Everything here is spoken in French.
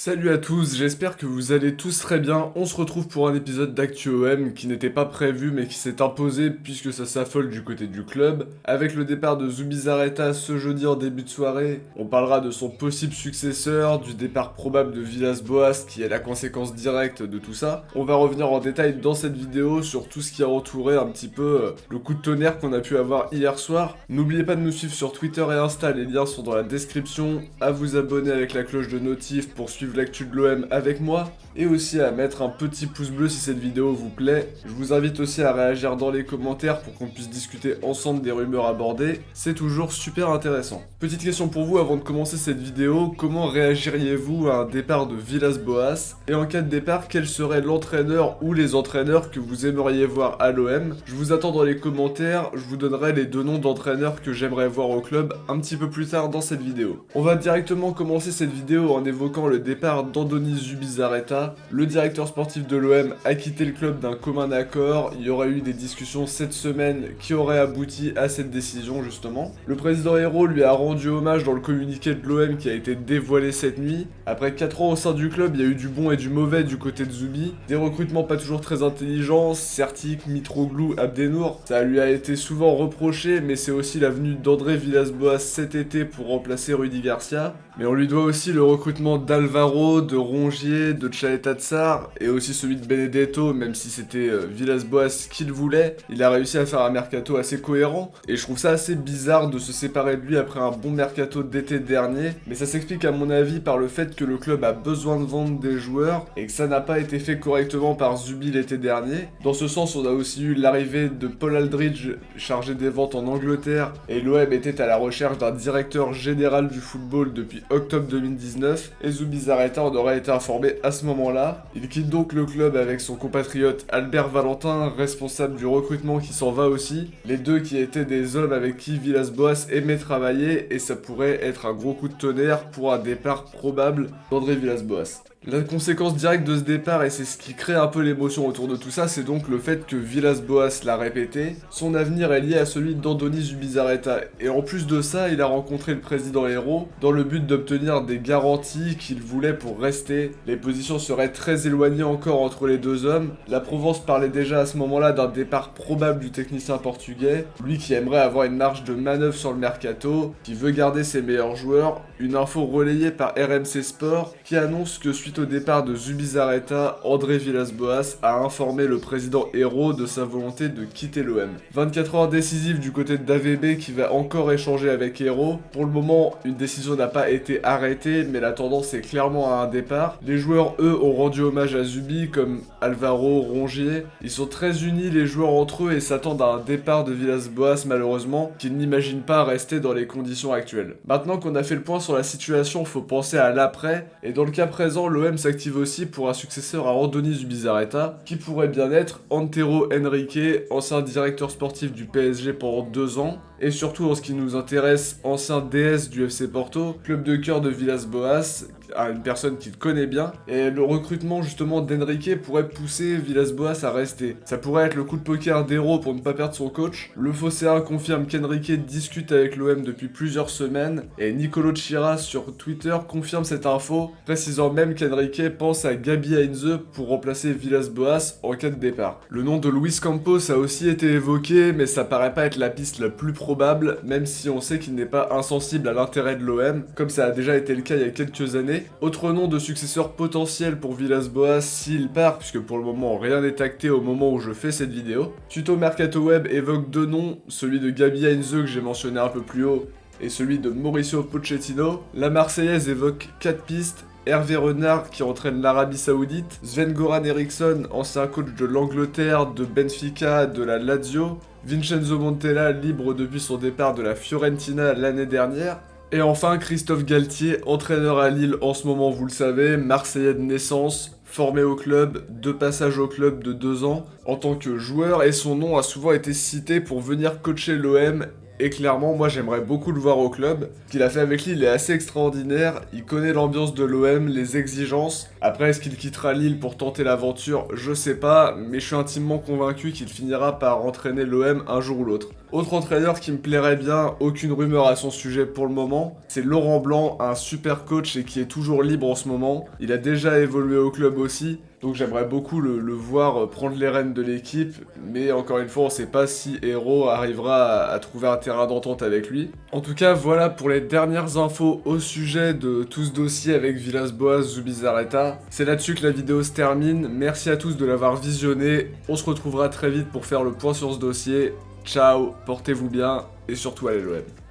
Salut à tous, j'espère que vous allez tous très bien. On se retrouve pour un épisode d'ActuOM qui n'était pas prévu mais qui s'est imposé puisque ça s'affole du côté du club. Avec le départ de Zubizarreta ce jeudi en début de soirée, on parlera de son possible successeur, du départ probable de Villas-Boas qui est la conséquence directe de tout ça. On va revenir en détail dans cette vidéo sur tout ce qui a entouré un petit peu le coup de tonnerre qu'on a pu avoir hier soir. N'oubliez pas de nous suivre sur Twitter et Insta, les liens sont dans la description. À vous abonner avec la cloche de notif pour suivre l'actu de l'OM avec moi, et aussi à mettre un petit pouce bleu si cette vidéo vous plaît. Je vous invite aussi à réagir dans les commentaires pour qu'on puisse discuter ensemble des rumeurs abordées, c'est toujours super intéressant. Petite question pour vous avant de commencer cette vidéo, comment réagiriez-vous à un départ de Villas-Boas? Et en cas de départ, quel serait l'entraîneur ou les entraîneurs que vous aimeriez voir à l'OM? Je vous attends dans les commentaires, je vous donnerai les deux noms d'entraîneurs que j'aimerais voir au club un petit peu plus tard dans cette vidéo. On va directement commencer cette vidéo en évoquant le départ d'Andoni Zubizarreta. Le directeur sportif de l'OM a quitté le club d'un commun accord. Il y aurait eu des discussions cette semaine qui auraient abouti à cette décision justement. Le président Hérault lui a rendu hommage dans le communiqué de l'OM qui a été dévoilé cette nuit. Après 4 ans au sein du club, il y a eu du bon et du mauvais du côté de Zubi. Des recrutements pas toujours très intelligents, Sertic, Mitroglou, Abdenour. Ça lui a été souvent reproché, mais c'est aussi la venue d'André Villas-Boas cet été pour remplacer Rudy Garcia. Mais on lui doit aussi le recrutement d'Alvaro, de Rongier, de Tchaeta Tsar, et aussi celui de Benedetto, même si c'était Villas-Boas qui le voulait. Il a réussi à faire un mercato assez cohérent, et je trouve ça assez bizarre de se séparer de lui après un bon mercato d'été dernier, mais ça s'explique à mon avis par le fait que le club a besoin de vendre des joueurs, et que ça n'a pas été fait correctement par Zubi l'été dernier. Dans ce sens, on a aussi eu l'arrivée de Paul Aldridge, chargé des ventes en Angleterre, et l'OM était à la recherche d'un directeur général du football depuis octobre 2019, et Zubizarreta en aurait été informé à ce moment-là. Il quitte donc le club avec son compatriote Albert Valentin, responsable du recrutement qui s'en va aussi. Les deux qui étaient des hommes avec qui Villas-Boas aimait travailler, et ça pourrait être un gros coup de tonnerre pour un départ probable d'André Villas-Boas. La conséquence directe de ce départ, et c'est ce qui crée un peu l'émotion autour de tout ça, c'est donc le fait que Villas-Boas l'a répété, son avenir est lié à celui d'Andoni Zubizarreta. Et en plus de ça, il a rencontré le président Hérault dans le but d'obtenir des garanties qu'il voulait pour rester. Les positions seraient très éloignées encore entre les deux hommes. La Provence parlait déjà à ce moment-là d'un départ probable du technicien portugais, lui qui aimerait avoir une marge de manœuvre sur le mercato, qui veut garder ses meilleurs joueurs. Une info relayée par RMC Sport qui annonce que suite au départ de Zubizarreta, André Villas-Boas a informé le président Hérault de sa volonté de quitter l'OM. 24 heures décisives du côté de d'AVB qui va encore échanger avec Hérault. Pour le moment, une décision n'a pas été arrêtée, mais la tendance est clairement à un départ. Les joueurs, eux, ont rendu hommage à Zubi, comme Alvaro, Rongier. Ils sont très unis, les joueurs entre eux, et s'attendent à un départ de Villas-Boas, malheureusement, qu'ils n'imaginent pas rester dans les conditions actuelles. Maintenant qu'on a fait le point sur la situation, faut penser à l'après, et dans le cas présent, l'OM s'active aussi pour un successeur à Andoni Zubizarreta, qui pourrait bien être Antero Henrique, ancien directeur sportif du PSG pendant 2 ans, et surtout en ce qui nous intéresse, ancien DS du FC Porto, club de cœur de Villas-Boas, à une personne qu'il connaît bien, et le recrutement justement d'Henrique pourrait pousser Villas-Boas à rester. Ça pourrait être le coup de poker d'Hérault pour ne pas perdre son coach. Le Phocéen confirme qu'Henrique discute avec l'OM depuis plusieurs semaines, et Nicolo Chiras sur Twitter confirme cette info, précisant même qu'Henrique pense à Gabi Heinze pour remplacer Villas-Boas en cas de départ. Le nom de Luis Campos a aussi été évoqué, mais ça paraît pas être la piste la plus probable, même si on sait qu'il n'est pas insensible à l'intérêt de l'OM, comme ça a déjà été le cas il y a quelques années. Autre nom de successeur potentiel pour Villas-Boas s'il part, puisque pour le moment rien n'est acté au moment où je fais cette vidéo. Tuto Mercato Web évoque 2 noms, celui de Gabi Heinze que j'ai mentionné un peu plus haut, et celui de Mauricio Pochettino. La Marseillaise évoque 4 pistes. Hervé Renard qui entraîne l'Arabie Saoudite, Sven-Goran Eriksson, ancien coach de l'Angleterre, de Benfica, de la Lazio, Vincenzo Montella libre depuis son départ de la Fiorentina l'année dernière, et enfin Christophe Galtier, entraîneur à Lille en ce moment, vous le savez, Marseillais de naissance, formé au club, de passage au club de 2 ans en tant que joueur, et son nom a souvent été cité pour venir coacher l'OM. Et clairement, moi j'aimerais beaucoup le voir au club. Ce qu'il a fait avec Lille est assez extraordinaire. Il connaît l'ambiance de l'OM, les exigences. Après, est-ce qu'il quittera Lille pour tenter l'aventure? Je sais pas, mais je suis intimement convaincu qu'il finira par entraîner l'OM un jour ou l'autre. Autre entraîneur qui me plairait bien, aucune rumeur à son sujet pour le moment, c'est Laurent Blanc, un super coach et qui est toujours libre en ce moment. Il a déjà évolué au club aussi, donc j'aimerais beaucoup le voir prendre les rênes de l'équipe, mais encore une fois, on sait pas si Hero arrivera à trouver un terrain d'entente avec lui. En tout cas, voilà pour les dernières infos au sujet de tout ce dossier avec Villas-Boas, Zubizarreta. C'est là-dessus que la vidéo se termine. Merci à tous de l'avoir visionné. On se retrouvera très vite pour faire le point sur ce dossier. Ciao, portez-vous bien et surtout allez l'OM.